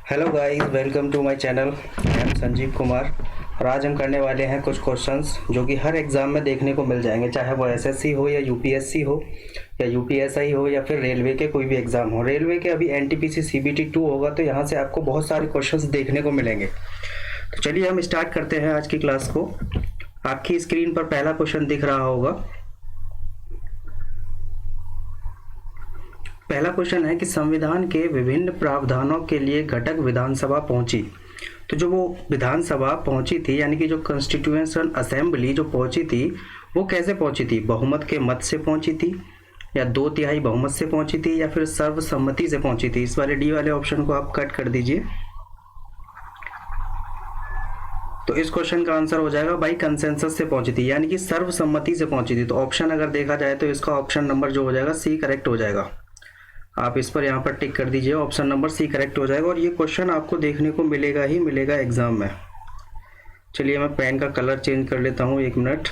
Hello guys, welcome to my channel. I am Sanjeev Kumar और आज हम करने वाले हैं कुछ क्वेश्चंस जो कि हर एग्ज़ाम में देखने को मिल जाएंगे, चाहे वो एसएससी हो या यूपीएससी हो या यूपीएसआई हो या फिर रेलवे के कोई भी एग्ज़ाम हो। रेलवे के अभी एनटीपीसी सीबीटी 2 होगा तो यहाँ से आपको बहुत सारे क्वेश्चंस देखने को मिलेंगे। तो चलिए हम स्टार्ट करते हैं आज की क्लास को। आपकी स्क्रीन पर पहला क्वेश्चन दिख रहा होगा। पहला क्वेश्चन है कि संविधान के विभिन्न प्रावधानों के लिए घटक विधानसभा पहुंची। तो जो वो विधानसभा पहुंची थी, यानी कि जो कॉन्स्टिट्यूएंट असेंबली जो पहुंची थी, वो कैसे पहुंची थी? बहुमत के मत से पहुंची थी, या 2/3 बहुमत से पहुंची थी, या फिर सर्वसम्मति से पहुंची थी? इस वाले डी वाले ऑप्शन को आप कट कर दीजिए। तो इस क्वेश्चन का आंसर हो जाएगा बाई कंसेंसस से पहुंची थी, यानी कि सर्वसम्मति से पहुंची थी। तो ऑप्शन अगर देखा जाए तो इसका ऑप्शन नंबर जो हो जाएगा सी करेक्ट हो जाएगा। आप इस पर यहाँ पर टिक कर दीजिए, ऑप्शन नंबर सी करेक्ट हो जाएगा। और ये क्वेश्चन आपको देखने को मिलेगा ही मिलेगा एग्जाम में। चलिए मैं पेन का कलर चेंज कर लेता हूँ, 1 मिनट।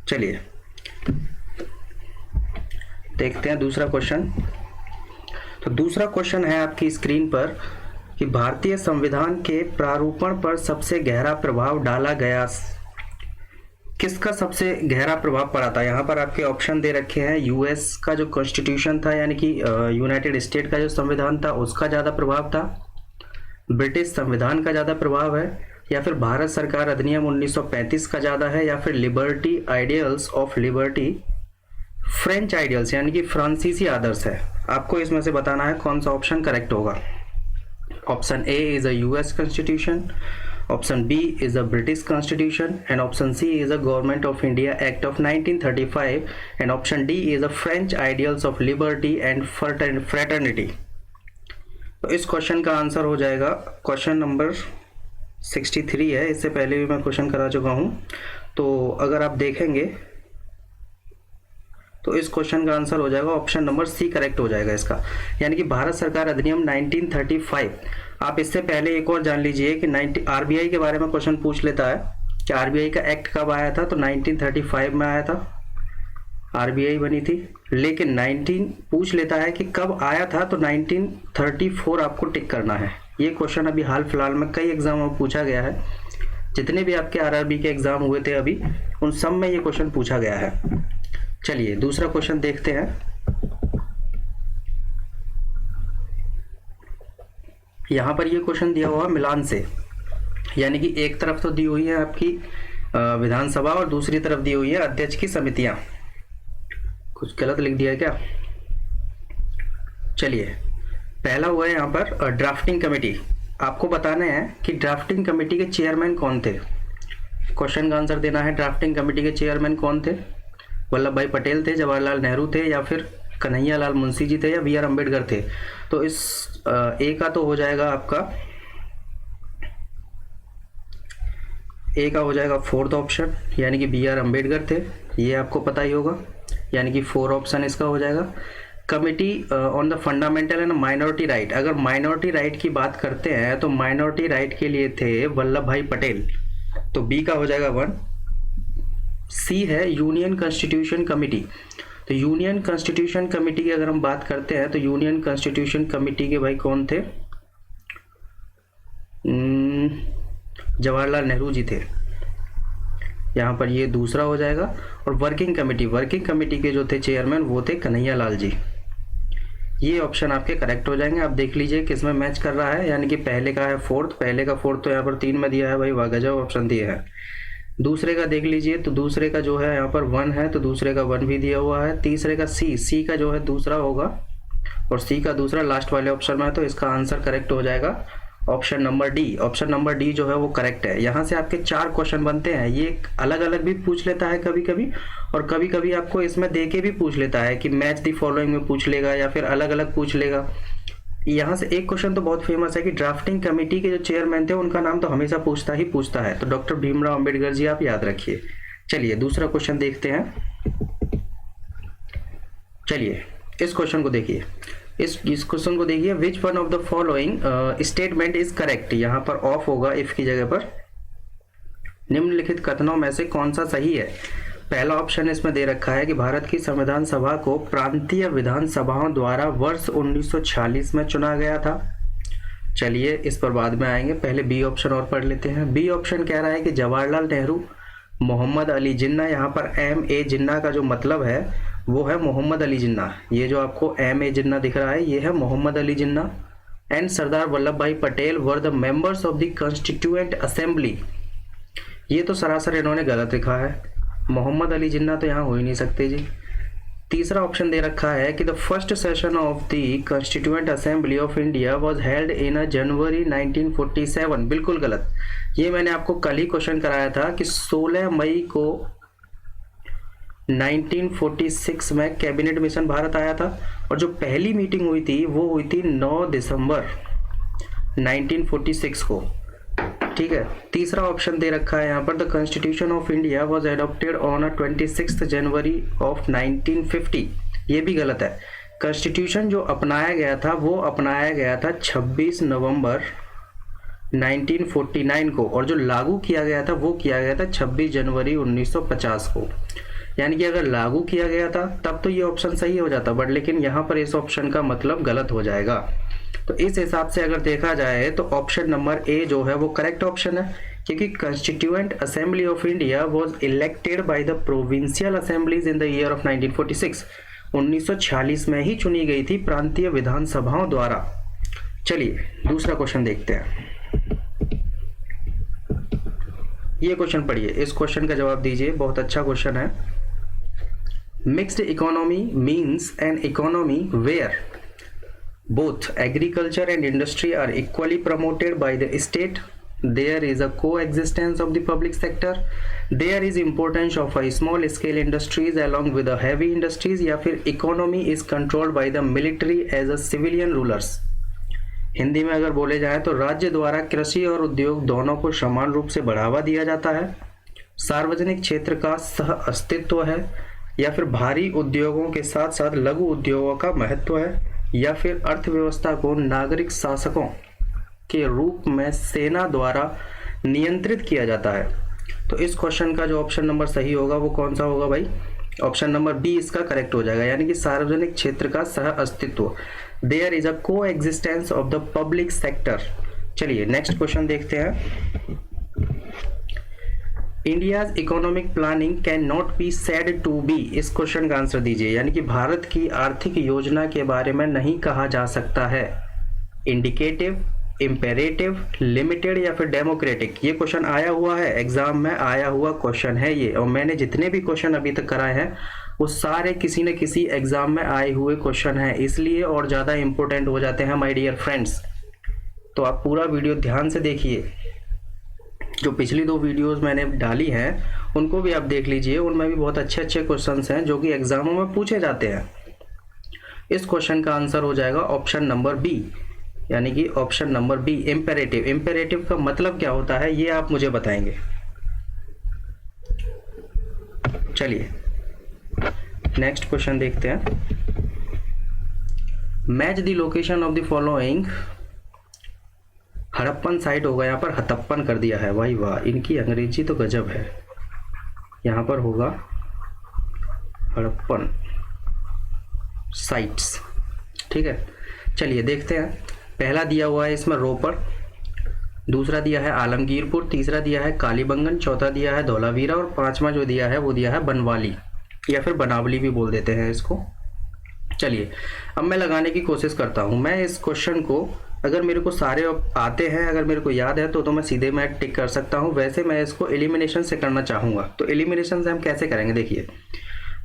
चलिए देखते हैं दूसरा क्वेश्चन। तो दूसरा क्वेश्चन है आपकी स्क्रीन पर कि भारतीय संविधान के प्रारूपण पर सबसे गहरा प्रभाव डाला गया किसका सबसे गहरा प्रभाव पड़ा था? यहाँ पर आपके ऑप्शन दे रखे हैं। यूएस का जो कॉन्स्टिट्यूशन था, यानी कि यूनाइटेड स्टेट का जो संविधान था, उसका ज़्यादा प्रभाव था, ब्रिटिश संविधान का ज़्यादा प्रभाव है, या फिर भारत सरकार अधिनियम 1935 का ज़्यादा है, या फिर liberty ideals of liberty French ideals यानी कि फ्रांसीसी आदर्श है। आपको इसमें से बताना है कौन सा ऑप्शन करेक्ट होगा। Option A is a US constitution, option B is a British constitution, and option C is a Government of India Act of 1935, and option D is a French ideals of liberty and fraternity. तो इस question का answer हो जाएगा question number 63 है। इससे पहले भी मैं क्वेश्चन करा चुका हूँ। तो अगर आप देखेंगे तो इस क्वेश्चन का आंसर हो जाएगा ऑप्शन नंबर सी करेक्ट हो जाएगा इसका, यानी कि भारत सरकार अधिनियम 1935। आप इससे पहले एक और जान लीजिए कि आरबीआई के बारे में क्वेश्चन पूछ लेता है कि आरबीआई का एक्ट कब आया था। तो 1935 में आया था, आरबीआई बनी थी। लेकिन 19 पूछ लेता है कि कब आया था, तो 1934 आपको टिक करना है। ये क्वेश्चन अभी हाल फिलहाल में कई एग्जाम में पूछा गया है। जितने भी आपके आरआरबी के एग्जाम हुए थे अभी, उन सब में ये क्वेश्चन पूछा गया है। चलिए दूसरा क्वेश्चन देखते हैं। यहाँ पर ये क्वेश्चन दिया हुआ मिलान से, यानी कि एक तरफ तो दी हुई है आपकी विधानसभा और दूसरी तरफ दी हुई है अध्यक्ष की समितियां। कुछ गलत लिख दिया है क्या? चलिए पहला हुआ है यहाँ पर ड्राफ्टिंग कमेटी। आपको बताना है कि ड्राफ्टिंग कमेटी के चेयरमैन कौन थे। क्वेश्चन का आंसर देना है, ड्राफ्टिंग कमेटी के चेयरमैन कौन थे? वल्लभ भाई पटेल थे, जवाहरलाल नेहरू थे, या फिर कन्हैया लाल मुंशी जी थे, या बी आर अम्बेडकर थे? तो इस ए का तो हो जाएगा आपका, ए का हो जाएगा 4th ऑप्शन, यानी कि बी आर अम्बेडकर थे। ये आपको पता ही होगा, यानी कि 4 ऑप्शन इसका हो जाएगा। Committee on the fundamental and minority right, अगर माइनॉरिटी राइट की बात करते हैं तो माइनॉरिटी राइट के लिए थे वल्लभ भाई पटेल। तो बी का हो जाएगा 1। सी है यूनियन कॉन्स्टिट्यूशन कमेटी। तो यूनियन कॉन्स्टिट्यूशन कमेटी की अगर हम बात करते हैं तो यूनियन कॉन्स्टिट्यूशन कमेटी के भाई कौन थे? जवाहरलाल नेहरू जी थे। यहाँ पर ये दूसरा हो जाएगा। और वर्किंग कमेटी के जो थे चेयरमैन, वो थे कन्हैया लाल जी। ये ऑप्शन आपके करेक्ट हो जाएंगे। आप देख लीजिए किस में मैच कर रहा है, यानी कि पहले का है 4th, पहले का 4th तो यहाँ पर 3 में दिया है भाई, वाह गजब ऑप्शन दिए है। दूसरे का देख लीजिए, तो दूसरे का जो है यहाँ पर 1 है, तो दूसरे का 1 भी दिया हुआ है। तीसरे का सी का जो है दूसरा होगा, और सी का दूसरा लास्ट वाले ऑप्शन में है। तो इसका आंसर करेक्ट हो जाएगा option number D. Option number D जो है वो करेक्ट है। यहाँ से आपके 4 क्वेश्चन बनते हैं। ये अलग अलग भी पूछ लेता है कभी कभी, और कभी कभी आपको इसमें दे के भी पूछ लेता है कि मैच दी फॉलोइंग में पूछ लेगा, या फिर अलग अलग पूछ लेगा। यहाँ से एक क्वेश्चन तो बहुत फेमस है कि ड्राफ्टिंग कमेटी के जो चेयरमैन थे उनका नाम तो हमेशा पूछता है। तो डॉक्टर भीमराव अंबेडकर जी, आप याद रखिए। चलिए दूसरा क्वेश्चन देखते हैं। चलिए इस क्वेश्चन को देखिए, इस क्वेश्चन को देखिए। विच one of the following statement is correct? यहाँ पर ऑफ होगा इफ की जगह पर। निम्नलिखित कथनों में से कौन सा सही है? पहला ऑप्शन इसमें दे रखा है कि भारत की संविधान सभा को प्रांतीय विधानसभाओं द्वारा वर्ष 1946 में चुना गया था। चलिए इस पर बाद में आएंगे, पहले बी ऑप्शन और पढ़ लेते हैं। बी ऑप्शन कह रहा है कि जवाहरलाल नेहरू, मोहम्मद अली जिन्ना। यहाँ पर एम ए जिन्ना का जो मतलब है वो है मोहम्मद अली जिन्ना। ये जो आपको एम ए जिन्ना दिख रहा है ये है मोहम्मद अली जिन्ना। एंड सरदार वल्लभ भाई Patel were the members of the constituent assembly. ये तो सरासर इन्होंने गलत लिखा है, मोहम्मद अली जिन्ना तो यहाँ हो ही नहीं सकते जी। तीसरा ऑप्शन दे रखा है कि the first session of the constituent assembly of India was held in January 1947। बिल्कुल गलत। ये मैंने आपको कल ही क्वेश्चन कराया था कि 16 मई को 1946 में कैबिनेट मिशन भारत आया था और जो पहली मीटिंग हुई थी वो हुई थी 9 दिसंबर 1946 को। ठीक है। तीसरा ऑप्शन दे रखा है यहाँ पर the constitution of India was adopted on 26 January of 1950। ये भी गलत है। कॉन्स्टिट्यूशन जो अपनाया गया था वो अपनाया गया था 26 नवंबर 1949 को और जो लागू किया गया था वो किया गया था 26 जनवरी 1950 को। यानी कि अगर लागू किया गया था तब तो ये ऑप्शन सही हो जाता, बट लेकिन यहाँ पर इस ऑप्शन का मतलब गलत हो जाएगा। तो इस हिसाब से अगर देखा जाए तो ऑप्शन नंबर ए जो है वो करेक्ट ऑप्शन है, क्योंकि constituent assembly of India was elected by the provincial assemblies in the year of 1946। 1946 में ही चुनी गई थी प्रांतीय विधानसभाओं द्वारा। चलिए दूसरा क्वेश्चन देखते हैं। ये क्वेश्चन पढ़िए, इस क्वेश्चन का जवाब दीजिए, बहुत अच्छा क्वेश्चन है। Mixed economy means an economy where both agriculture and industry are equally promoted by the state. There is a coexistence of the public sector. There is importance of a small scale industries along with the heavy industries, या फिर economy is controlled by the military as a civilian rulers. Hindi में अगर बोले जाए तो राज्य द्वारा कृषि और उद्योग दोनों को समान रूप से बढ़ावा दिया जाता है, सार्वजनिक क्षेत्र का सह अस्तित्व है, या फिर भारी उद्योगों के साथ साथ लघु उद्योगों का महत्व है, या फिर अर्थव्यवस्था को नागरिक शासकों के रूप में सेना द्वारा नियंत्रित किया जाता है। तो इस क्वेश्चन का जो ऑप्शन नंबर सही होगा वो कौन सा होगा भाई? ऑप्शन नंबर बी इसका करेक्ट हो जाएगा, यानी कि सार्वजनिक क्षेत्र का सह अस्तित्व। There is a coexistence of the public sector. चलिए नेक्स्ट क्वेश्चन देखते हैं। India's economic planning can not be said to be. इस क्वेश्चन का आंसर दीजिए, यानी कि भारत की आर्थिक योजना के बारे में नहीं कहा जा सकता है। इंडिकेटिव, इम्पेरेटिव, लिमिटेड या फिर डेमोक्रेटिक। ये क्वेश्चन आया हुआ है, एग्जाम में आया हुआ क्वेश्चन है ये, और मैंने जितने भी क्वेश्चन अभी तक कराए हैं वो सारे किसी न किसी एग्जाम में आए हुए क्वेश्चन हैं, इसलिए और ज़्यादा इंपॉर्टेंट हो जाते हैं माय डियर फ्रेंड्स। तो आप पूरा वीडियो ध्यान से देखिए। जो पिछली 2 वीडियोस मैंने डाली हैं उनको भी आप देख लीजिए, उनमें भी बहुत अच्छे अच्छे क्वेश्चंस हैं जो कि एग्जामों में पूछे जाते हैं। इस क्वेश्चन का आंसर हो जाएगा ऑप्शन नंबर बी, यानी कि option number B imperative. Imperative का मतलब क्या होता है ये आप मुझे बताएंगे। चलिए नेक्स्ट क्वेश्चन देखते हैं। Match the location of the following. Harappan site होगा, यहाँ पर हतप्पन कर दिया है, भाई वाह, इनकी अंग्रेजी तो गजब है। यहाँ पर होगा हड़प्पन साइट्स। ठीक है, चलिए देखते हैं। पहला दिया हुआ है इसमें रोपड़, दूसरा दिया है आलमगीरपुर, तीसरा दिया है कालीबंगन, चौथा दिया है धौलावीरा और पांचवा जो दिया है वो दिया है बनवाली या फिर बनावली भी बोल देते हैं इसको। चलिए अब मैं लगाने की कोशिश करता हूँ। मैं इस क्वेश्चन को अगर मेरे को सारे आते हैं, अगर मेरे को याद है तो मैं सीधे मैं टिक कर सकता हूँ। वैसे मैं इसको एलिमिनेशन से करना चाहूँगा। तो एलिमिनेशन से हम कैसे करेंगे, देखिए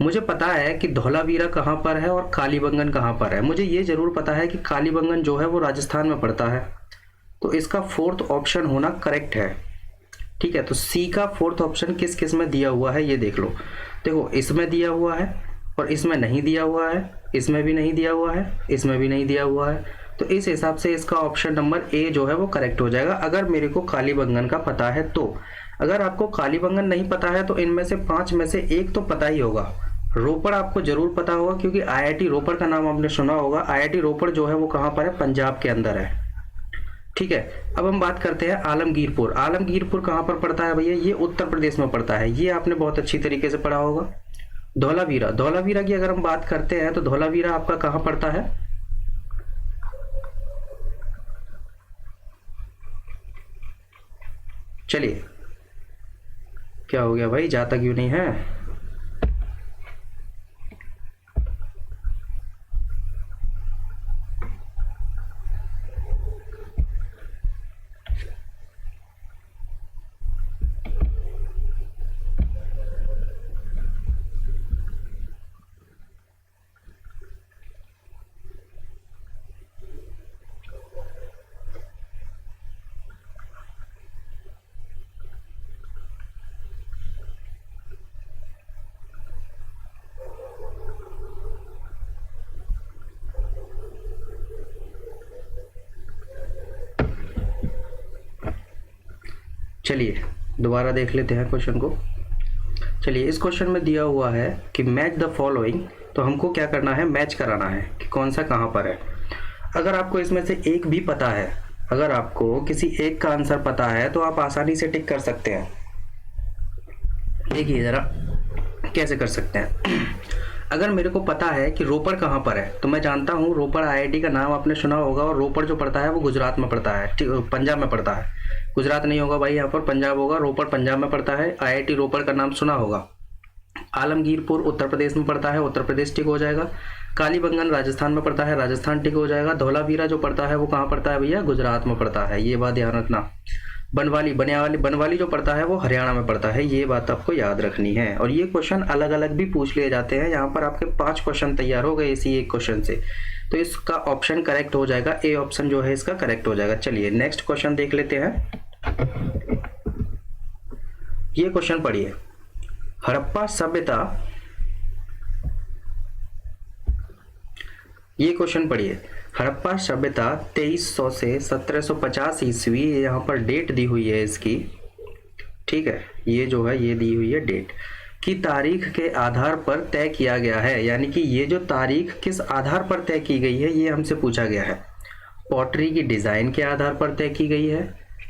मुझे पता है कि धौलावीरा कहाँ पर है और कालीबंगन कहाँ पर है। मुझे ये ज़रूर पता है कि कालीबंगन जो है वो राजस्थान में पड़ता है, तो इसका 4th ऑप्शन होना करेक्ट है। ठीक है, तो सी का 4th ऑप्शन किस किस में दिया हुआ है ये देख लो। देखो इसमें दिया हुआ है और इसमें नहीं दिया हुआ है, इसमें भी नहीं दिया हुआ है, इसमें भी नहीं दिया हुआ है। तो इस हिसाब से इसका ऑप्शन नंबर ए जो है वो करेक्ट हो जाएगा, अगर मेरे को कालीबंगन का पता है तो। अगर आपको कालीबंगन नहीं पता है तो इनमें से 5 में से एक तो पता ही होगा। रोपड़ आपको जरूर पता होगा क्योंकि आईआईटी रोपड़ का नाम आपने सुना होगा। आईआईटी रोपड़ जो है वो कहाँ पर है, पंजाब के अंदर है। ठीक है। अब हम बात करते हैं आलमगीरपुर। आलमगीरपुर कहाँ पर पड़ता है भैया? ये उत्तर प्रदेश में पड़ता है, ये आपने बहुत अच्छी तरीके से पढ़ा होगा। धौलावीरा, धौलावीरा की अगर हम बात करते हैं तो धौलावीरा आपका कहाँ पड़ता है? चलिए, क्या हो गया भाई, जाता क्यों नहीं है? चलिए दोबारा देख लेते हैं क्वेश्चन को। चलिए, इस क्वेश्चन में दिया हुआ है कि मैच द फॉलोइंग, तो हमको क्या करना है? मैच कराना है कि कौन सा कहाँ पर है। अगर आपको इसमें से एक भी पता है, अगर आपको किसी एक का आंसर पता है तो आप आसानी से टिक कर सकते हैं। देखिए जरा कैसे कर सकते हैं। अगर मेरे को पता है कि रोपड़ कहाँ पर है, तो मैं जानता हूँ रोपड़ आईआईटी का नाम आपने सुना होगा, और रोपड़ जो पड़ता है वो गुजरात में पड़ता है, पंजाब में पड़ता है। गुजरात नहीं होगा भाई, यहाँ पर पंजाब होगा। रोपड़ पंजाब में पड़ता है, आईआईटी रोपड़ का नाम सुना होगा। आलमगीरपुर उत्तर प्रदेश में पड़ता है, उत्तर प्रदेश टिक हो जाएगा। कालीबंगन राजस्थान में पड़ता है, राजस्थान टिक हो जाएगा। धौलावीरा जो पड़ता है वो कहाँ पड़ता है भैया? गुजरात में पड़ता है, ये बात ध्यान रखना। बनवाली जो पड़ता है वो हरियाणा में पड़ता है, ये बात आपको याद रखनी है। और ये क्वेश्चन अलग अलग भी पूछ लिए जाते हैं। यहाँ पर आपके 5 क्वेश्चन तैयार हो गए इसी एक क्वेश्चन से, तो इसका ऑप्शन करेक्ट हो जाएगा, ए ऑप्शन जो है इसका करेक्ट हो जाएगा। चलिए नेक्स्ट क्वेश्चन देख लेते हैं। ये क्वेश्चन पढ़िए, हड़प्पा सभ्यता, ये क्वेश्चन पढ़िए, हड़प्पा सभ्यता 2300 से 1750 ईस्वी, यहाँ पर डेट दी हुई है इसकी, ठीक है, ये जो है ये दी हुई है डेट की तारीख के आधार पर तय किया गया है। यानी कि ये जो तारीख किस आधार पर तय की गई है ये हमसे पूछा गया है। पॉटरी की डिजाइन के आधार पर तय की गई है,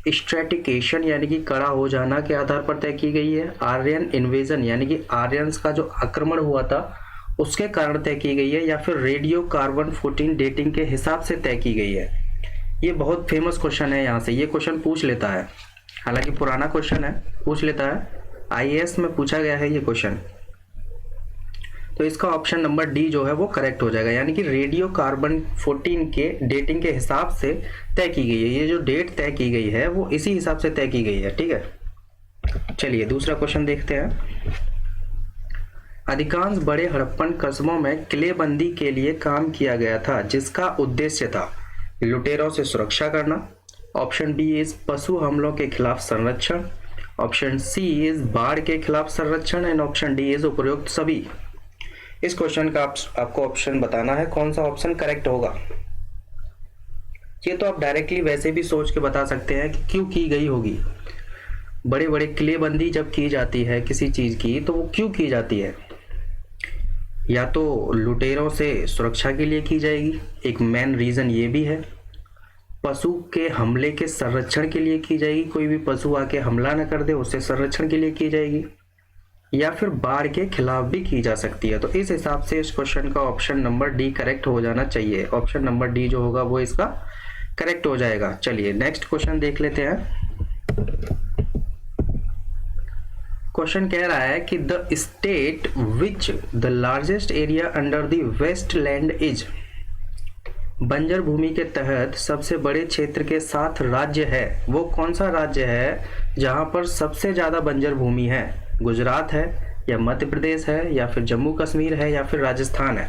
स्ट्रेटिकेशन यानी कि कड़ा हो जाना के आधार पर तय की गई है, आर्यन इन्वेजन यानी कि आर्यंस का जो आक्रमण हुआ था उसके कारण तय की गई है, या फिर रेडियो कार्बन 14 डेटिंग के हिसाब से तय की गई है। ये बहुत फेमस क्वेश्चन है, यहाँ से ये क्वेश्चन पूछ लेता है, हालांकि पुराना क्वेश्चन है, पूछ लेता है, आईएएस में पूछा गया है ये क्वेश्चन। तो इसका ऑप्शन नंबर डी जो है वो करेक्ट हो जाएगा, यानी कि रेडियो कार्बन 14 के डेटिंग के हिसाब से तय की गई है। ये जो डेट तय की गई है वो इसी हिसाब से तय की गई है, ठीक है। चलिए दूसरा क्वेश्चन देखते हैं। अधिकांश बड़े हड़प्पन कस्बों में किलेबंदी के लिए काम किया गया था, जिसका उद्देश्य था लुटेरों से सुरक्षा करना। ऑप्शन बी इज पशु हमलों के खिलाफ संरक्षण, ऑप्शन सी इज बाढ़ के खिलाफ संरक्षण, एंड ऑप्शन डी इज उपरोक्त सभी। इस क्वेश्चन का आपको ऑप्शन बताना है, कौन सा ऑप्शन करेक्ट होगा। ये तो आप डायरेक्टली वैसे भी सोच के बता सकते हैं कि क्यों की गई होगी। बड़े बड़े किलेबंदी जब की जाती है किसी चीज की, तो वो क्यों की जाती है? या तो लुटेरों से सुरक्षा के लिए की जाएगी, एक मेन रीजन ये भी है। पशु के हमले के संरक्षण के लिए की जाएगी, कोई भी पशु आके हमला न कर दे उससे संरक्षण के लिए की जाएगी, या फिर बाढ़ के खिलाफ भी की जा सकती है। तो इस हिसाब से इस क्वेश्चन का ऑप्शन नंबर डी करेक्ट हो जाना चाहिए। ऑप्शन नंबर डी जो होगा वो इसका करेक्ट हो जाएगा। चलिए नेक्स्ट क्वेश्चन देख लेते हैं। क्वेश्चन कह रहा है कि the state which the largest area under the wasteland is, बंजर भूमि के तहत सबसे बड़े क्षेत्र के साथ राज्य है, वो कौन सा राज्य है जहां पर सबसे ज्यादा बंजर भूमि है? गुजरात है, या मध्य प्रदेश है, या फिर जम्मू कश्मीर है, या फिर राजस्थान है?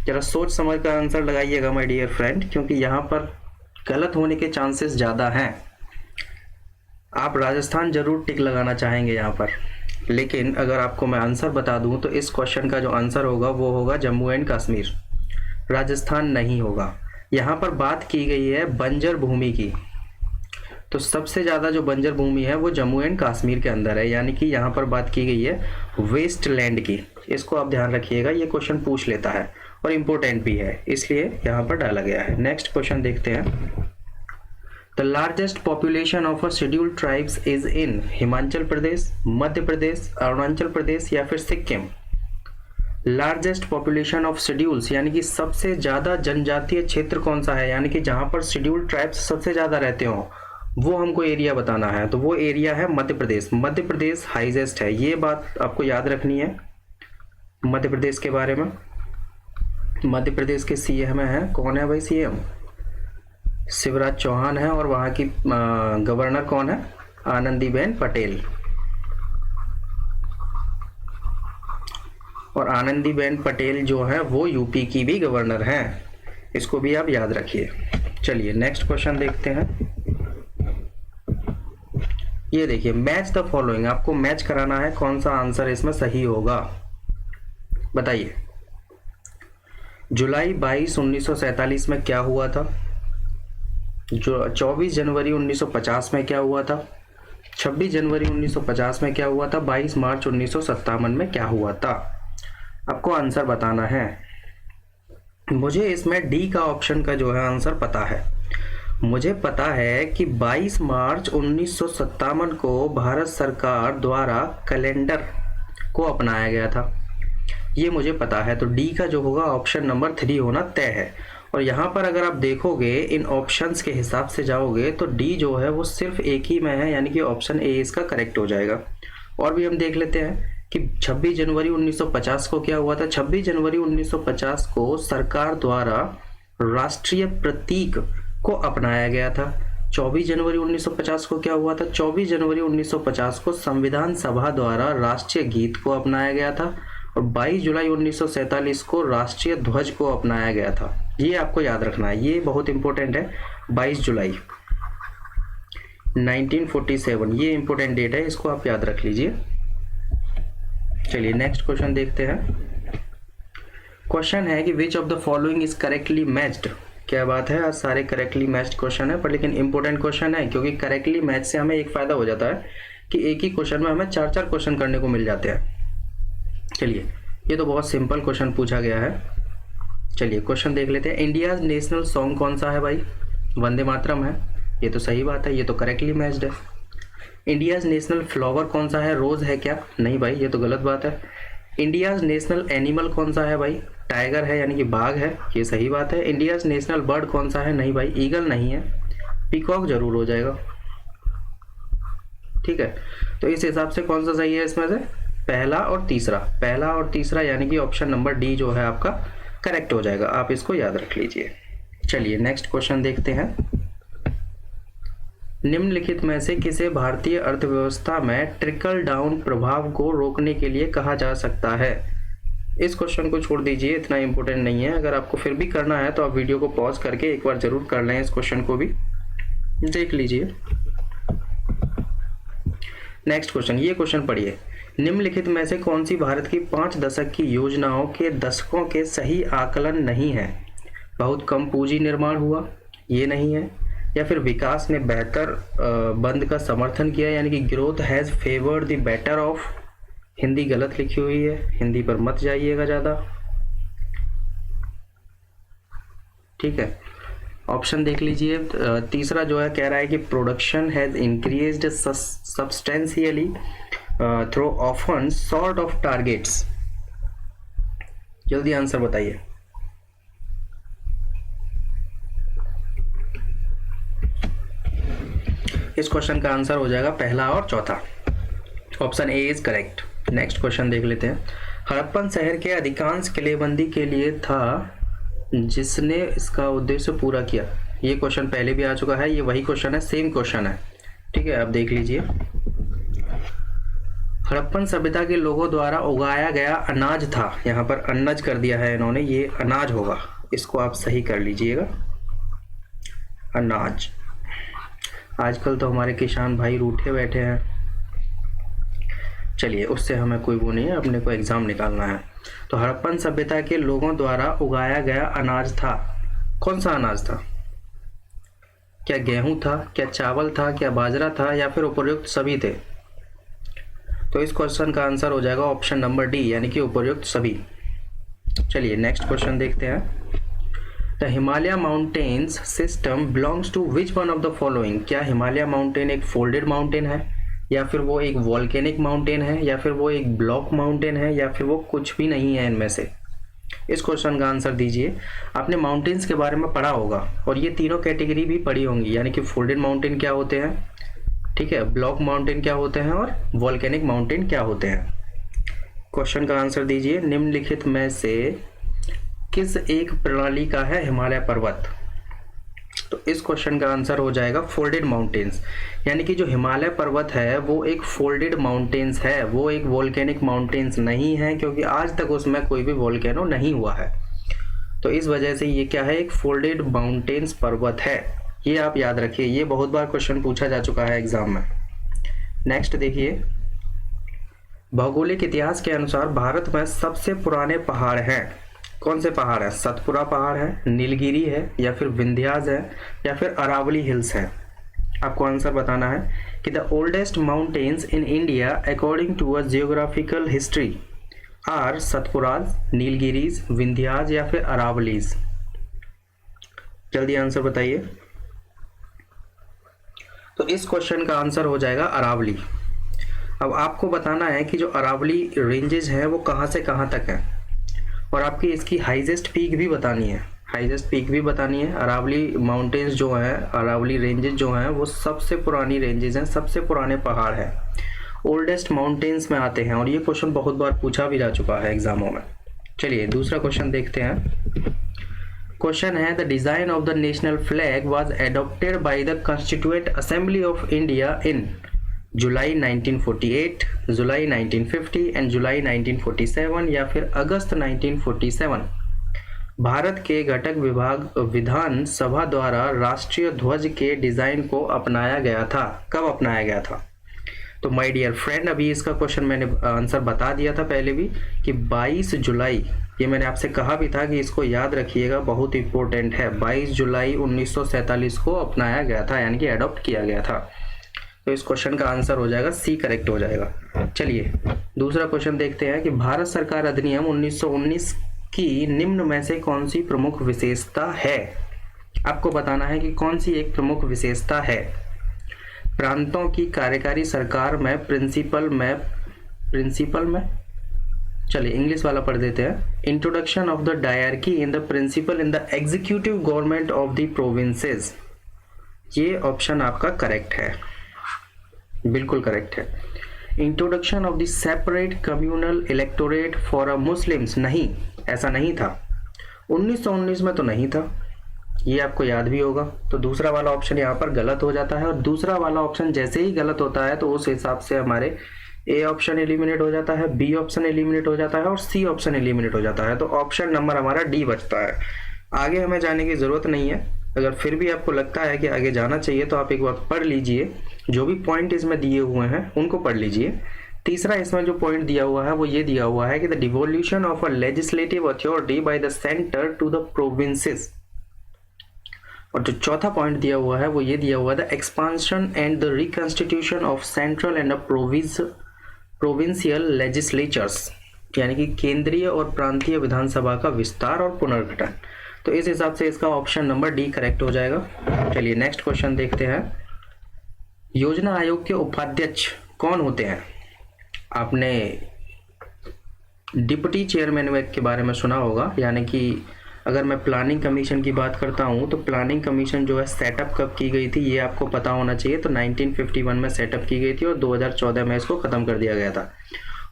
जरा सोच समझ कर आंसर लगाइएगा माय डियर फ्रेंड, क्योंकि यहाँ पर गलत होने के चांसेस ज़्यादा हैं। आप राजस्थान जरूर टिक लगाना चाहेंगे यहाँ पर, लेकिन अगर आपको मैं आंसर बता दूं तो इस क्वेश्चन का जो आंसर होगा वो होगा जम्मू एंड कश्मीर, राजस्थान नहीं होगा। यहाँ पर बात की गई है बंजर भूमि की, तो सबसे ज़्यादा जो बंजर भूमि है वो जम्मू एंड कश्मीर के अंदर है, यानी कि यहाँ पर बात की गई है वेस्टलैंड की। इसको आप ध्यान रखिएगा, ये क्वेश्चन पूछ लेता है और इम्पोर्टेंट भी है, इसलिए यहाँ पर डाला गया है। नेक्स्ट क्वेश्चन देखते हैं। The largest population of a scheduled tribes is in Himachal Pradesh, Madhya Pradesh, Arunachal Pradesh या फिर Sikkim. Largest population of schedules यानी कि सबसे ज़्यादा जनजातीय क्षेत्र कौन सा है, यानी कि जहाँ पर शेड्यूल्ड ट्राइब्स सबसे ज़्यादा रहते हो, वो हमको एरिया बताना है। तो वो एरिया है मध्य प्रदेश। मध्य प्रदेश हाईएस्ट है, ये बात आपको याद रखनी है मध्य प्रदेश के बारे में। मध्य प्रदेश के सीएम है, कौन है भाई सीएम? शिवराज चौहान है। और वहाँ की गवर्नर कौन है? आनंदीबेन पटेल। और आनंदीबेन पटेल जो है वो यूपी की भी गवर्नर हैं, इसको भी आप याद रखिए। चलिए नेक्स्ट क्वेश्चन देखते हैं। ये देखिए, मैच द फॉलोइंग, आपको मैच कराना है कौन सा आंसर इसमें सही होगा, बताइए। जुलाई 22, 1947 में क्या हुआ था? जो 24 जनवरी 1950 में क्या हुआ था? 26 जनवरी 1950 में क्या हुआ था? 22 मार्च 1957 में क्या हुआ था? आपको आंसर बताना है। मुझे इसमें डी का ऑप्शन का जो है आंसर पता है। मुझे पता है कि 22 मार्च 1957 को भारत सरकार द्वारा कैलेंडर को अपनाया गया था, ये मुझे पता है। तो डी का जो होगा ऑप्शन नंबर 3 होना तय है। और यहाँ पर अगर आप देखोगे, इन ऑप्शंस के हिसाब से जाओगे तो डी जो है वो सिर्फ एक ही में है, यानी कि ऑप्शन ए इसका करेक्ट हो जाएगा। और भी हम देख लेते हैं कि 26 जनवरी 1950 को क्या हुआ था। 26 जनवरी 1950 को सरकार द्वारा राष्ट्रीय प्रतीक को अपनाया गया था। 24 जनवरी 1950 को क्या हुआ था? 24 जनवरी 1950 को संविधान सभा द्वारा राष्ट्रीय गीत को अपनाया गया था। और 22 जुलाई 1947 को राष्ट्रीय ध्वज को अपनाया गया था। ये आपको याद रखना है, ये बहुत इंपॉर्टेंट है। 22 जुलाई 1947 ये इंपॉर्टेंट डेट है, इसको आप याद रख लीजिए। चलिए नेक्स्ट क्वेश्चन देखते हैं। क्वेश्चन है कि which of the following is correctly matched. क्या बात है, आज सारे करेक्टली मैच्ड क्वेश्चन है, पर लेकिन इंपॉर्टेंट क्वेश्चन है, क्योंकि करेक्टली मैच से हमें एक फायदा हो जाता है कि एक ही क्वेश्चन में हमें 4-4 क्वेश्चन करने को मिल जाते हैं। चलिए, ये तो बहुत सिंपल क्वेश्चन पूछा गया है। चलिए क्वेश्चन देख लेते हैं। इंडिया नेशनल सॉन्ग कौन सा है भाई? वंदे मातरम है, ये तो सही बात है, ये तो करेक्टली मैच्ड है। इंडियाज नेशनल फ्लावर कौन सा है? रोज है क्या? नहीं भाई, ये तो गलत बात है। इंडियाज नेशनल एनिमल कौन सा है भाई? टाइगर है, यानी कि बाघ है, ये सही बात है। इंडियाज नेशनल बर्ड कौन सा है? नहीं भाई, ईगल नहीं है, पीकॉक जरूर हो जाएगा। ठीक है, तो इस हिसाब से कौन सा सही है इसमें से? पहला और तीसरा, पहला और तीसरा, यानी कि ऑप्शन नंबर डी जो है आपका करेक्ट हो जाएगा। आप इसको याद रख लीजिए। चलिए नेक्स्ट क्वेश्चन देखते हैं। निम्नलिखित में से किसे भारतीय अर्थव्यवस्था में ट्रिकल डाउन प्रभाव को रोकने के लिए कहा जा सकता है? इस क्वेश्चन को छोड़ दीजिए, इतना इंपॉर्टेंट नहीं है। अगर आपको फिर भी करना है तो आप वीडियो को पॉज करके एक बार जरूर कर लें, इस क्वेश्चन को भी देख लीजिए। नेक्स्ट क्वेश्चन, ये क्वेश्चन पढ़िए। निम्नलिखित में से कौन सी भारत की 5 दशक की योजनाओं के दशकों के सही आकलन नहीं है? बहुत कम पूंजी निर्माण हुआ, ये नहीं है। या फिर विकास ने बेहतर बंद का समर्थन किया, यानी कि growth has favoured the better of. Hindi गलत लिखी हुई है, हिंदी पर मत जाइएगा ज़्यादा। ठीक है, ऑप्शन देख लीजिए। तीसरा जो है कह रहा है कि production has increased substantially through often sort of targets. जल्दी आंसर बताइए। इस क्वेश्चन का आंसर हो जाएगा पहला और चौथा, option A is correct. Next question देख लेते हैं। हड़प्पन शहर के अधिकांश किलेबंदी के लिए था जिसने इसका उद्देश्य पूरा किया। ये क्वेश्चन पहले भी आ चुका है, ये वही क्वेश्चन है, सेम क्वेश्चन है। ठीक है, आप देख लीजिए। हड़प्पन सभ्यता के लोगों द्वारा उगाया गया अनाज था, यहाँ पर अनाज कर दिया है इन्होंने, ये अनाज होगा, इसको आप सही कर लीजिएगा। अनाज। आजकल तो हमारे किसान भाई रूठे बैठे हैं, चलिए उससे हमें कोई वो नहीं है, अपने को एग्जाम निकालना है। तो हड़प्पन सभ्यता के लोगों द्वारा उगाया गया अनाज था, कौन सा अनाज था? क्या गेहूं था, क्या चावल था, क्या बाजरा था, या फिर उपर्युक्त सभी थे? तो इस क्वेश्चन का आंसर हो जाएगा ऑप्शन नंबर डी, यानी कि उपर्युक्त सभी। चलिए नेक्स्ट क्वेश्चन देखते हैं। The Himalaya mountains system belongs to which one of the following? क्या हिमालय माउंटेन एक फोल्डेड माउंटेन है, या फिर वो एक वॉल्केनिक माउंटेन है, या फिर वो एक ब्लॉक माउंटेन है, या फिर वो कुछ भी नहीं है इनमें से? इस क्वेश्चन का आंसर दीजिए। आपने माउंटेन्स के बारे में पढ़ा होगा और ये तीनों कैटेगरी भी पढ़ी होंगी, यानी कि फोल्डेड माउंटेन क्या होते हैं, ठीक है, ब्लॉक माउंटेन क्या होते हैं और वॉल्केनिक माउंटेन क्या होते हैं। क्वेश्चन का आंसर दीजिए। निम्नलिखित में से किस एक प्रणाली का है हिमालय पर्वत? तो इस क्वेश्चन का आंसर हो जाएगा फोल्डेड माउंटेन्स, यानी कि जो हिमालय पर्वत है वो एक फोल्डेड माउंटेन्स है, वो एक वोल्केनिक माउंटेन्स नहीं है, क्योंकि आज तक उसमें कोई भी वोल्केनो नहीं हुआ है। तो इस वजह से ये क्या है, एक फोल्डेड माउंटेन्स पर्वत है। ये आप याद रखिए, ये बहुत बार क्वेश्चन पूछा जा चुका है एग्जाम में। नेक्स्ट देखिए, भौगोलिक इतिहास के अनुसार भारत में सबसे पुराने पहाड़ हैं। कौन से पहाड़ है? सतपुरा पहाड़ है, नीलगिरी है, या फिर विंध्यास है, या फिर अरावली हिल्स है? आपको आंसर बताना है कि the oldest mountains in India according to a geographical history are Satpuras, Nilgiris, Vindhyas या फिर अरावलीज। जल्दी आंसर बताइए। तो इस क्वेश्चन का आंसर हो जाएगा अरावली। अब आपको बताना है कि जो अरावली रेंजेस हैं वो कहाँ से कहाँ तक है, और आपकी इसकी हाईएस्ट पीक भी बतानी है। हाईएस्ट पीक भी बतानी है। अरावली माउंटेन्स जो हैं, अरावली रेंजेस जो हैं वो सबसे पुरानी रेंजेस हैं, सबसे पुराने पहाड़ हैं, ओल्डेस्ट माउंटेन्स में आते हैं, और ये क्वेश्चन बहुत बार पूछा भी जा चुका है एग्जामों में। चलिए दूसरा क्वेश्चन देखते हैं। क्वेश्चन है, the design of the national flag was adopted by the constituent assembly of India in July 1948, July 1950 and July 1947 या फिर अगस्त 1947? भारत के घटक विभाग विधान सभा द्वारा राष्ट्रीय ध्वज के डिजाइन को अपनाया गया था। कब अपनाया गया था? तो माय डियर फ्रेंड, अभी इसका क्वेश्चन मैंने आंसर बता दिया था पहले भी कि 22 जुलाई, ये मैंने आपसे कहा भी था कि इसको याद रखिएगा, बहुत इंपॉर्टेंट है। 22 जुलाई 1947 को अपनाया गया था, यानी कि अडॉप्ट किया गया था। तो इस क्वेश्चन का आंसर हो जाएगा सी, करेक्ट हो जाएगा। चलिए दूसरा क्वेश्चन देखते हैं कि भारत सरकार अधिनियम 1919 की निम्न में से कौन सी प्रमुख विशेषता है? आपको बताना है कि कौन सी एक प्रमुख विशेषता है। प्रांतों की कार्यकारी सरकार में प्रिंसिपल में चलिए इंग्लिश वाला पढ़ देते हैं। Introduction of the dyarchy in the principle in the executive government of the provinces. ये ऑप्शन आपका करेक्ट है, बिल्कुल करेक्ट है। Introduction of the separate communal electorate for a Muslims, नहीं, ऐसा नहीं था। 1919 में तो नहीं था, ये आपको याद भी होगा। तो दूसरा वाला ऑप्शन यहाँ पर गलत हो जाता है, और दूसरा वाला ऑप्शन जैसे ही गलत होता है तो उस हिसाब से हमारे ए ऑप्शन एलिमिनेट हो जाता है, बी ऑप्शन एलिमिनेट हो जाता है और सी ऑप्शन एलिमिनेट हो जाता है। तो ऑप्शन नंबर हमारा डी बचता है। आगे हमें जाने की जरूरत नहीं है। अगर फिर भी आपको लगता है कि आगे जाना चाहिए तो आप एक बार पढ़ लीजिए, जो भी पॉइंट इसमें दिए हुए हैं उनको पढ़ लीजिए। तीसरा इसमें जो पॉइंट दिया हुआ है वो ये दिया हुआ है कि the devolution of a legislative authority by the centre to the provinces, और जो चौथा पॉइंट दिया हुआ है वो ये दिया हुआ है the expansion and the reconstitution of central and provincial legislatures, यानी कि केंद्रीय और प्रांतीय विधानसभा का विस्तार और पुनर्गठन। तो इस हिसाब से इसका ऑप्शन नंबर डी करेक्ट हो जाएगा। चलिए नेक्स्ट क्वेश्चन देखते हैं। योजना आयोग के उपाध्यक्ष कौन होते हैं? आपने डिप्टी चेयरमैन के बारे में सुना होगा, यानी कि अगर मैं प्लानिंग कमीशन की बात करता हूं तो प्लानिंग कमीशन जो है सेटअप कब की गई थी ये आपको पता होना चाहिए। तो 1951 में सेटअप की गई थी और 2014 में इसको ख़त्म कर दिया गया था,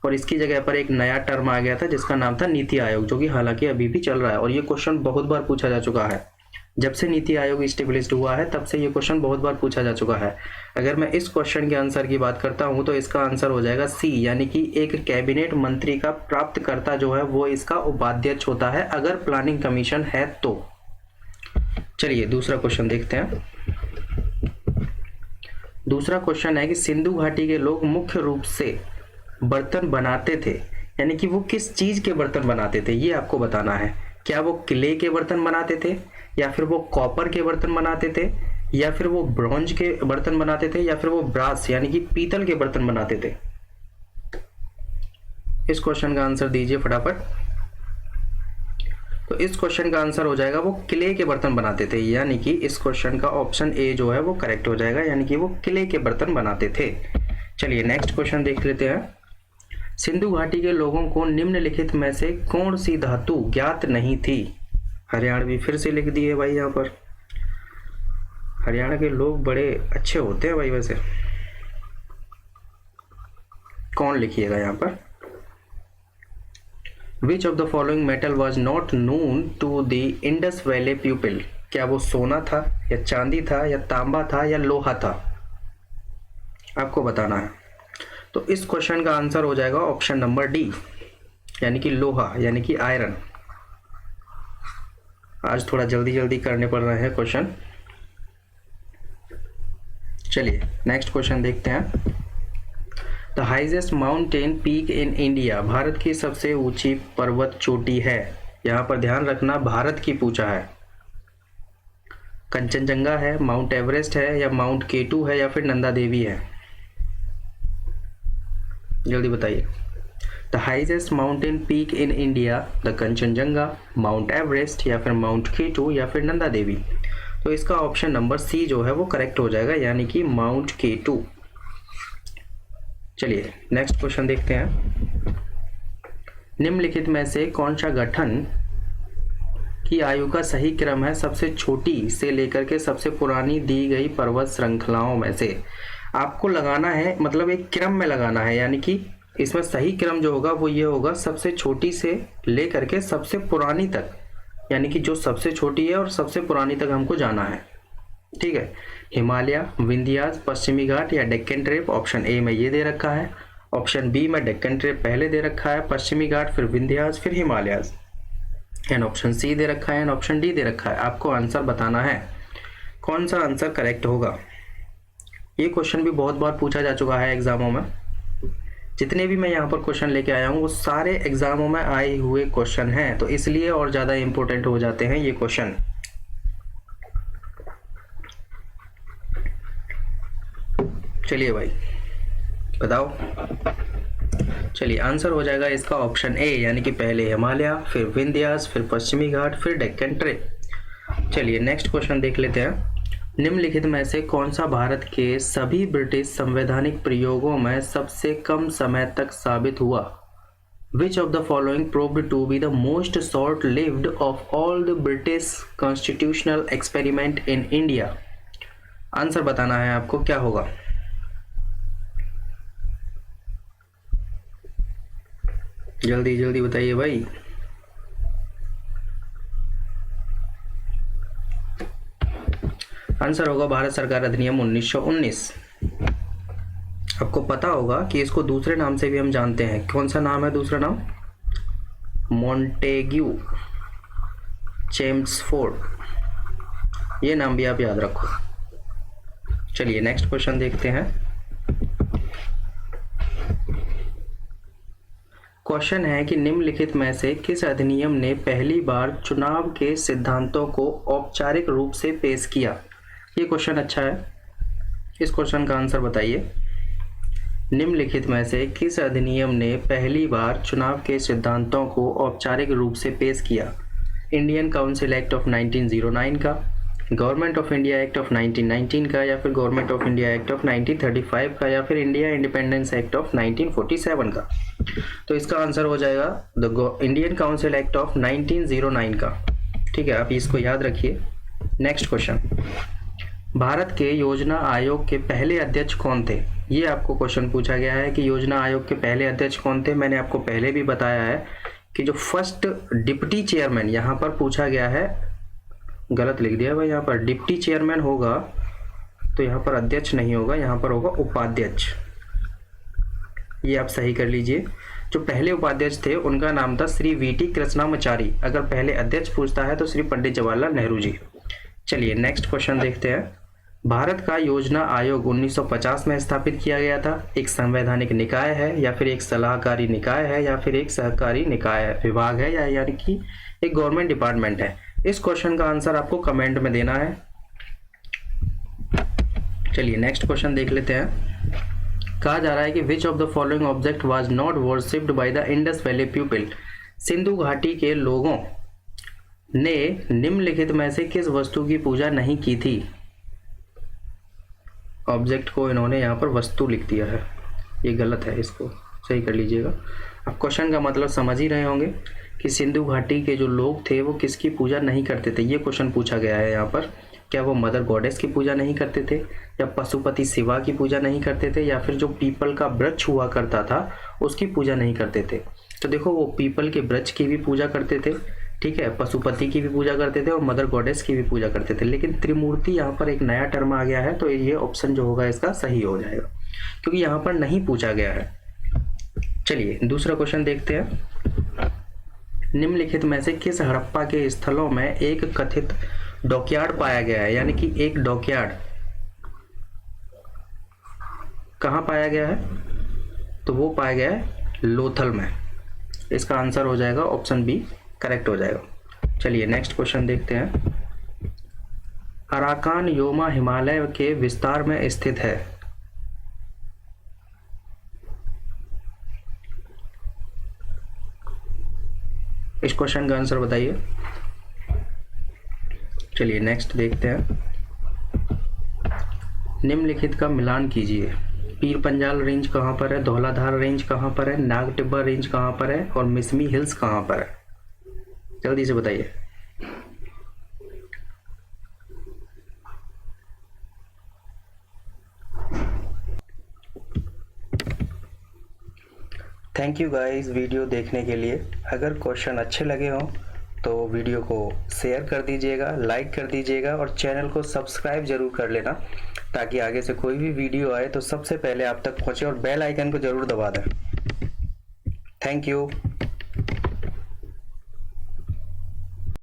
और इसकी जगह पर एक नया टर्म आ गया था जिसका नाम था नीति आयोग, जो कि हालांकि अभी भी चल रहा है। और ये क्वेश्चन बहुत बार पूछा जा चुका है। जब से नीति आयोग इस्टेब्लिश्ड हुआ है तब से ये क्वेश्चन बहुत बार पूछा जा चुका है। अगर मैं इस क्वेश्चन के आंसर की बात करता हूं तो इसका आंसर हो जाएगा सी, यानी कि एक कैबिनेट मंत्री का प्राप्तकर्ता जो है वो इसका उपाध्यक्ष होता है अगर प्लानिंग कमीशन है तो। चलिए दूसरा क्वेश्चन देखते हैं। दूसरा क्वेश्चन है कि सिंधु घाटी के लोग मुख्य रूप से बर्तन बनाते थे, यानी कि वो किस चीज के बर्तन बनाते थे ये आपको बताना है। क्या वो क्ले के बर्तन बनाते थे, या फिर वो कॉपर के बर्तन बनाते थे, या फिर वो ब्रॉन्ज के बर्तन बनाते थे, या फिर वो ब्रास यानी कि पीतल के बर्तन बनाते थे? इस क्वेश्चन का आंसर दीजिए फटाफट। तो इस क्वेश्चन का आंसर हो जाएगा वो क्ले के बर्तन बनाते थे, यानी कि इस क्वेश्चन का ऑप्शन ए जो है वो करेक्ट हो जाएगा, यानी कि वो क्ले के बर्तन बनाते थे। चलिए नेक्स्ट क्वेश्चन देख लेते हैं। सिंधु घाटी के लोगों को निम्नलिखित में से कौन सी धातु ज्ञात नहीं थी? हरियाणवी फिर से लिख दिए भाई यहाँ पर। हरियाणा के लोग बड़े अच्छे होते हैं भाई वैसे। कौन लिखिएगा यहाँ पर? Which of the following metal was not known to the Indus Valley people? क्या वो सोना था या चांदी था या तांबा था या लोहा था? आपको बताना है। तो इस क्वेश्चन का आंसर हो जाएगा ऑप्शन नंबर डी, यानी कि लोहा, यानी कि आयरन। आज थोड़ा जल्दी जल्दी करने पड़ रहे हैं क्वेश्चन। चलिए नेक्स्ट क्वेश्चन देखते हैं। The highest mountain peak in India, Bharat की सबसे ऊंची पर्वत चोटी है। यहाँ पर ध्यान रखना भारत की पूछा है। कंचनजंगा है, माउंट एवरेस्ट है या माउंट केटू है या फिर नंदा देवी है? जल्दी बताइए। The highest mountain peak in India, the Kanchenjunga, mount Everest या फिर माउंट केटू या फिर नंदा देवी? तो इसका ऑप्शन नंबर सी जो है वो करेक्ट हो जाएगा, यानी कि माउंट केटू। चलिए नेक्स्ट क्वेश्चन देखते हैं। निम्नलिखित में से कौन सा गठन की आयु का सही क्रम है सबसे छोटी से लेकर के सबसे पुरानी दी गई पर्वत श्रृंखलाओं में से? आपको लगाना है, मतलब एक क्रम में लगाना है, यानी कि इसमें सही क्रम जो होगा वो ये होगा सबसे छोटी से लेकर के सबसे पुरानी तक, यानी कि जो सबसे छोटी है और सबसे पुरानी तक हमको जाना है। ठीक है, हिमालय, विंध्यास, पश्चिमी घाट या डेक्कन ट्रेप? ऑप्शन ए में ये दे रखा है, ऑप्शन बी में डेक्कन ट्रेप पहले दे रखा है, पश्चिमी घाट, फिर विंध्यास, फिर हिमालयास, एंड ऑप्शन सी दे रखा है, एंड ऑप्शन डी दे रखा है। आपको आंसर बताना है कौन सा आंसर करेक्ट होगा। ये क्वेश्चन भी बहुत बार पूछा जा चुका है एग्जामों में। जितने भी मैं यहाँ पर क्वेश्चन लेके आया हूँ वो सारे एग्जामों में आए हुए क्वेश्चन हैं, तो इसलिए और ज़्यादा इंपॉर्टेंट हो जाते हैं ये क्वेश्चन। चलिए भाई बताओ। चलिए आंसर हो जाएगा इसका ऑप्शन ए, यानी कि पहले हिमालय, फिर विंध्यास, फिर पश्चिमी घाट, फिर डेक्कन ट्रेप। चलिए नेक्स्ट क्वेश्चन देख लेते हैं। निम्नलिखित में से कौन सा भारत के सभी ब्रिटिश संवैधानिक प्रयोगों में सबसे कम समय तक साबित हुआ? Which of the following proved to be the most short-lived of all the British constitutional experiment in India? Answer बताना है आपको, क्या होगा? जल्दी जल्दी बताइए भाई। आंसर होगा भारत सरकार अधिनियम 1919। आपको पता होगा कि इसको दूसरे नाम से भी हम जानते हैं। कौन सा नाम है दूसरा नाम? मॉन्टेग्यू चेम्सफोर्ड, ये नाम भी आप याद रखो। चलिए नेक्स्ट क्वेश्चन देखते हैं। क्वेश्चन है कि निम्नलिखित में से किस अधिनियम ने पहली बार चुनाव के सिद्धांतों को औपचारिक रूप से पेश किया? ये क्वेश्चन अच्छा है, इस क्वेश्चन का आंसर बताइए। निम्नलिखित में से किस अधिनियम ने पहली बार चुनाव के सिद्धांतों को औपचारिक रूप से पेश किया? इंडियन काउंसिल एक्ट ऑफ 1909 का, government of India Act of 1919 का, या फिर government of India Act of 1935 का, या फिर इंडिया इंडिपेंडेंस एक्ट ऑफ 1947 का? तो इसका आंसर हो जाएगा the Indian council act of 1909 का। ठीक है, आप इसको याद रखिए। नेक्स्ट क्वेश्चन, भारत के योजना आयोग के पहले अध्यक्ष कौन थे? ये आपको क्वेश्चन पूछा गया है कि योजना आयोग के पहले अध्यक्ष कौन थे। मैंने आपको पहले भी बताया है कि जो फर्स्ट डिप्टी चेयरमैन यहाँ पर पूछा गया है, गलत लिख दिया भाई, यहाँ पर डिप्टी चेयरमैन होगा तो यहाँ पर अध्यक्ष नहीं होगा, यहाँ पर होगा उपाध्यक्ष। ये आप सही कर लीजिए। जो पहले उपाध्यक्ष थे उनका नाम था श्री वीटी कृष्णामाचारी। अगर पहले अध्यक्ष पूछता है तो श्री पंडित जवाहरलाल नेहरू जी। चलिए नेक्स्ट क्वेश्चन देखते हैं। भारत का योजना आयोग 1950 में स्थापित किया गया था। एक संवैधानिक निकाय है, या फिर एक सलाहकारी निकाय है, या फिर एक सहकारी निकाय है, विभाग है, या यानी कि एक गवर्नमेंट डिपार्टमेंट है? इस क्वेश्चन का आंसर आपको कमेंट में देना है। चलिए नेक्स्ट क्वेश्चन देख लेते हैं। कहा जा रहा है कि which of the following object was not worshipped by the Indus valley people? Sindhu घाटी के लोगों ने निम्नलिखित में से किस वस्तु की पूजा नहीं की थी? ऑब्जेक्ट को इन्होंने यहाँ पर वस्तु लिख दिया है, ये गलत है, इसको सही कर लीजिएगा। अब क्वेश्चन का मतलब समझ ही रहे होंगे कि सिंधु घाटी के जो लोग थे वो किसकी पूजा नहीं करते थे। ये क्वेश्चन पूछा गया है यहाँ पर, क्या वो मदर गॉडेस की पूजा नहीं करते थे, या पशुपति शिवा की पूजा नहीं करते थे, या फिर जो पीपल का वृक्ष हुआ करता था उसकी पूजा नहीं करते थे? तो देखो, वो पीपल के वृक्ष की भी पूजा करते थे, ठीक है, पशुपति की भी पूजा करते थे और मदर गॉडेस की भी पूजा करते थे। लेकिन त्रिमूर्ति यहाँ पर एक नया टर्म आ गया है, तो ये ऑप्शन जो होगा इसका सही हो जाएगा, क्योंकि यहाँ पर नहीं पूछा गया है। चलिए दूसरा क्वेश्चन देखते हैं। निम्नलिखित में से किस हड़प्पा के स्थलों में एक कथित डॉकयार्ड पाया गया है? यानी कि एक डॉकयार्ड कहाँ पाया गया है? तो वो पाया गया है लोथल में। इसका आंसर हो जाएगा ऑप्शन बी, करेक्ट हो जाएगा। चलिए नेक्स्ट क्वेश्चन देखते हैं। अराकान योमा हिमालय के विस्तार में स्थित है। इस क्वेश्चन का आंसर बताइए। चलिए नेक्स्ट देखते हैं। निम्नलिखित का मिलान कीजिए। पीर पंजाल रेंज कहाँ पर है, धौलाधार रेंज कहाँ पर है, नाग टिब्बा रेंज कहाँ पर है और मिसमी हिल्स कहाँ पर है? जल्दी से बताइए। थैंक यू गाइस वीडियो देखने के लिए। अगर क्वेश्चन अच्छे लगे हों तो वीडियो को शेयर कर दीजिएगा, लाइक कर दीजिएगा और चैनल को सब्सक्राइब जरूर कर लेना, ताकि आगे से कोई भी वीडियो आए तो सबसे पहले आप तक पहुंचे, और बेल आइकन को जरूर दबा दें। Thank you.